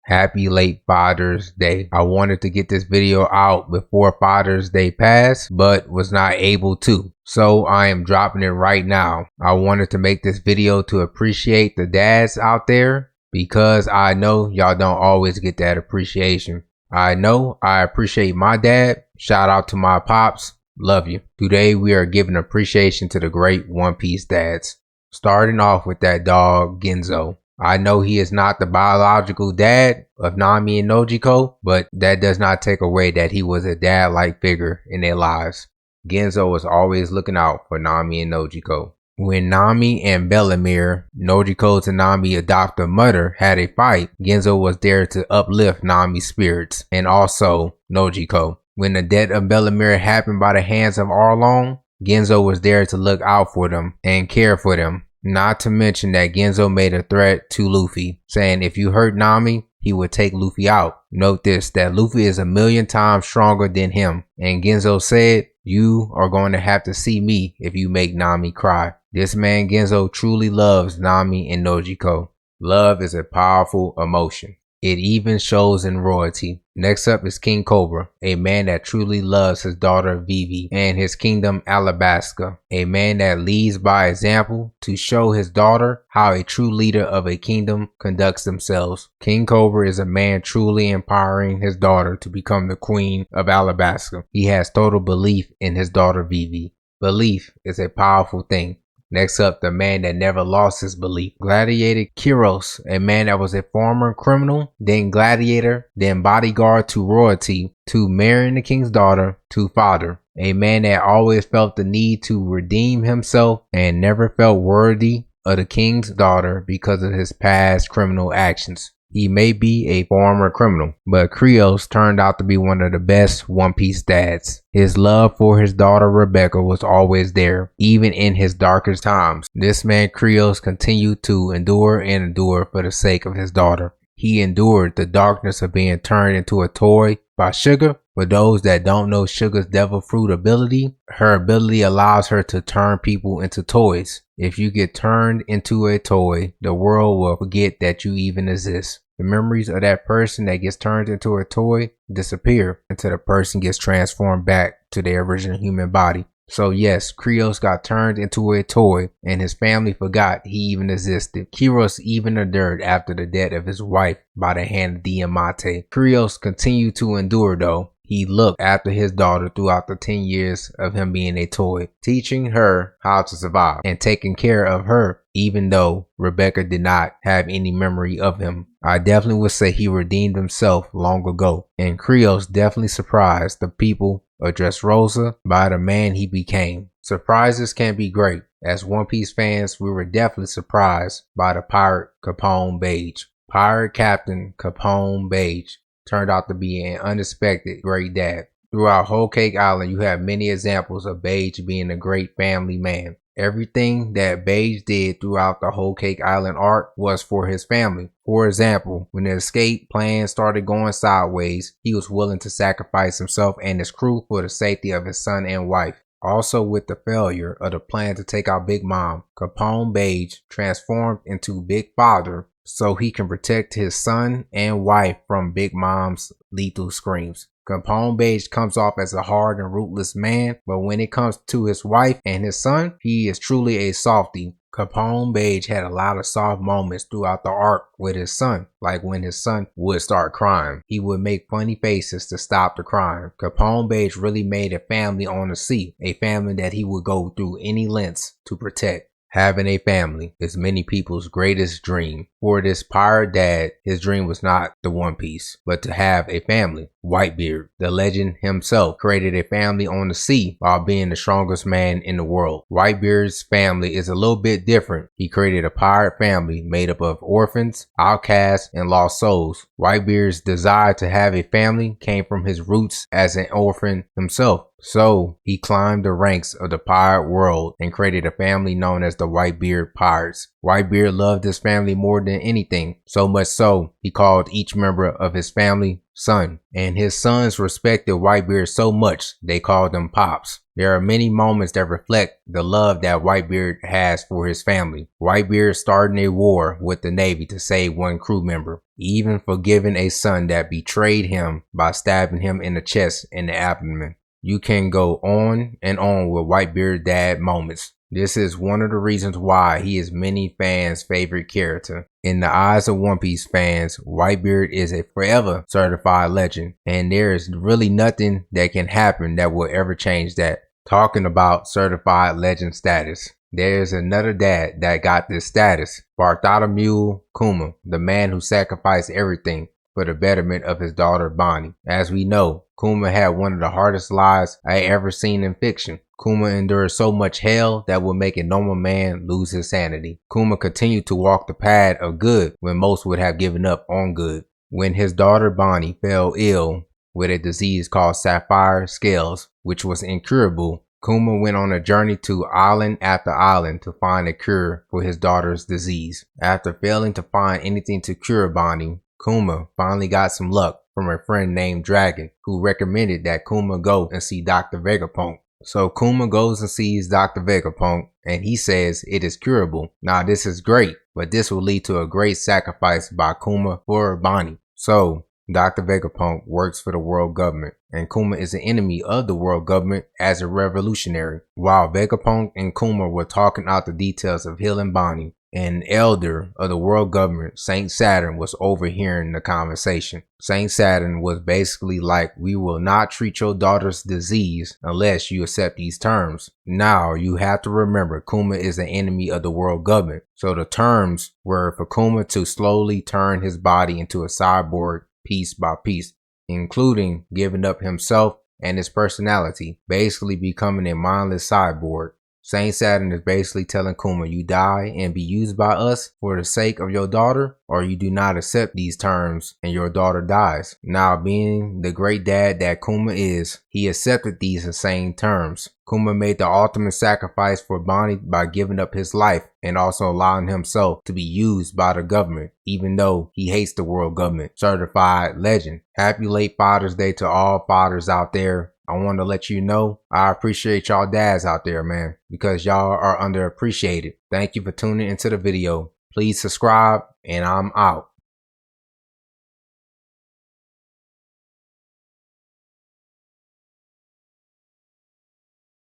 Happy late Father's Day. I wanted to get this video out before Father's Day passed, but was not able to. So I am dropping it right now. I wanted to make this video to appreciate the dads out there because I know y'all don't always get that appreciation. I know I appreciate my dad. Shout out to my pops. Love you. Today we are giving appreciation to the great One Piece dads. Starting off with that dog Genzo. I know he is not the biological dad of Nami and Nojiko, but that does not take away that he was a dad-like figure in their lives. Genzo was always looking out for Nami and Nojiko. When Nami and Bellemere, Nojiko's and Nami adopted mother, had a fight, Genzo was there to uplift Nami's spirits and also Nojiko. When the death of Bellemere happened by the hands of Arlong, Genzo was there to look out for them and care for them. Not to mention that Genzo made a threat to Luffy, saying if you hurt Nami, he would take Luffy out. Note this, that Luffy is 1,000,000 times stronger than him. And Genzo said, you are going to have to see me if you make Nami cry. This man Genzo truly loves Nami and Nojiko. Love is a powerful emotion. It even shows in royalty. Next up is King Cobra, a man that truly loves his daughter Vivi and his kingdom Alabasta. A man that leads by example to show his daughter how a true leader of a kingdom conducts themselves. King Cobra is a man truly empowering his daughter to become the queen of Alabasta. He has total belief in his daughter Vivi. Belief is a powerful thing. Next up, the man that never lost his belief. Gladiator Kyros, a man that was a former criminal, then gladiator, then bodyguard to royalty, to marrying the king's daughter, to father. A man that always felt the need to redeem himself and never felt worthy of the king's daughter because of his past criminal actions. He may be a former criminal, but Krios turned out to be one of the best One Piece dads. His love for his daughter Rebecca was always there, even in his darkest times. This man Krios continued to endure and endure for the sake of his daughter. He endured the darkness of being turned into a toy by Sugar. For those that don't know Sugar's devil fruit ability, her ability allows her to turn people into toys. If you get turned into a toy, the world will forget that you even exist. The memories of that person that gets turned into a toy disappear until the person gets transformed back to their original human body. So yes, Krios got turned into a toy and his family forgot he even existed. Kyros even endured after the death of his wife by the hand of Diamante. Krios continued to endure though. He looked after his daughter throughout the 10 years of him being a toy, teaching her how to survive and taking care of her even though Rebecca did not have any memory of him. I definitely would say he redeemed himself long ago, and Krios definitely surprised the people of Dressrosa by the man he became. Surprises can be great. As One Piece fans, we were definitely surprised by the pirate Capone Beige. Pirate Captain Capone Beige turned out to be an unexpected great dad. Throughout Whole Cake Island, you have many examples of Beige being a great family man. Everything that Beige did throughout the Whole Cake Island arc was for his family. For example, when the escape plan started going sideways, he was willing to sacrifice himself and his crew for the safety of his son and wife. Also, with the failure of the plan to take out Big Mom, Capone Beige transformed into Big Father so he can protect his son and wife from Big Mom's lethal screams. Capone Beige comes off as a hard and ruthless man, but when it comes to his wife and his son, he is truly a softie. Capone Beige had a lot of soft moments throughout the arc with his son, like when his son would start crying. He would make funny faces to stop the crying. Capone Beige really made a family on the sea, a family that he would go through any lengths to protect. Having a family is many people's greatest dream. For this pirate dad, his dream was not the One Piece, but to have a family. Whitebeard, the legend himself, created a family on the sea while being the strongest man in the world. Whitebeard's family is a little bit different. He created a pirate family made up of orphans, outcasts, and lost souls. Whitebeard's desire to have a family came from his roots as an orphan himself. So he climbed the ranks of the pirate world and created a family known as the Whitebeard Pirates. Whitebeard loved his family more than anything, so much so he called each member of his family son, and his sons respected Whitebeard so much they called him Pops. There are many moments that reflect the love that Whitebeard has for his family. Whitebeard starting a war with the Navy to save one crew member, even forgiving a son that betrayed him by stabbing him in the chest and the abdomen. You can go on and on with Whitebeard dad moments. This is one of the reasons why he is many fans' favorite character. In the eyes of One Piece fans, Whitebeard is a forever certified legend, and there is really nothing that can happen that will ever change that. Talking about certified legend status, there's another dad that got this status. Bartholomew Kuma, the man who sacrificed everything for the betterment of his daughter Bonnie. As we know, Kuma had one of the hardest lives I ever seen in fiction. Kuma endured so much hell that would make a normal man lose his sanity. Kuma continued to walk the path of good when most would have given up on good. When his daughter Bonnie fell ill with a disease called sapphire scales, which was incurable, Kuma went on a journey to island after island to find a cure for his daughter's disease. After failing to find anything to cure Bonnie, Kuma finally got some luck from a friend named Dragon, who recommended that Kuma go and see Dr. Vegapunk. So Kuma goes and sees Dr. Vegapunk, and he says it is curable. Now this is great, but this will lead to a great sacrifice by Kuma for Bonnie. So Dr. Vegapunk works for the world government, and Kuma is an enemy of the world government as a revolutionary. While Vegapunk and Kuma were talking out the details of healing Bonnie, an elder of the world government, Saint Saturn, was overhearing the conversation. Saint Saturn was basically like, we will not treat your daughter's disease unless you accept these terms. Now you have to remember, Kuma is an enemy of the world government. So the terms were for Kuma to slowly turn his body into a cyborg piece by piece, including giving up himself and his personality, basically becoming a mindless cyborg. Saint Saturn is basically telling Kuma, you die and be used by us for the sake of your daughter, or you do not accept these terms and your daughter dies. Now, being the great dad that Kuma is, he accepted these insane terms. Kuma made the ultimate sacrifice for Bonnie by giving up his life and also allowing himself to be used by the government, even though he hates the world government. Certified legend. Happy late Father's Day to all fathers out there. I want to let you know I appreciate y'all dads out there, man, because y'all are underappreciated. Thank you for tuning into the video. Please subscribe, and I'm out.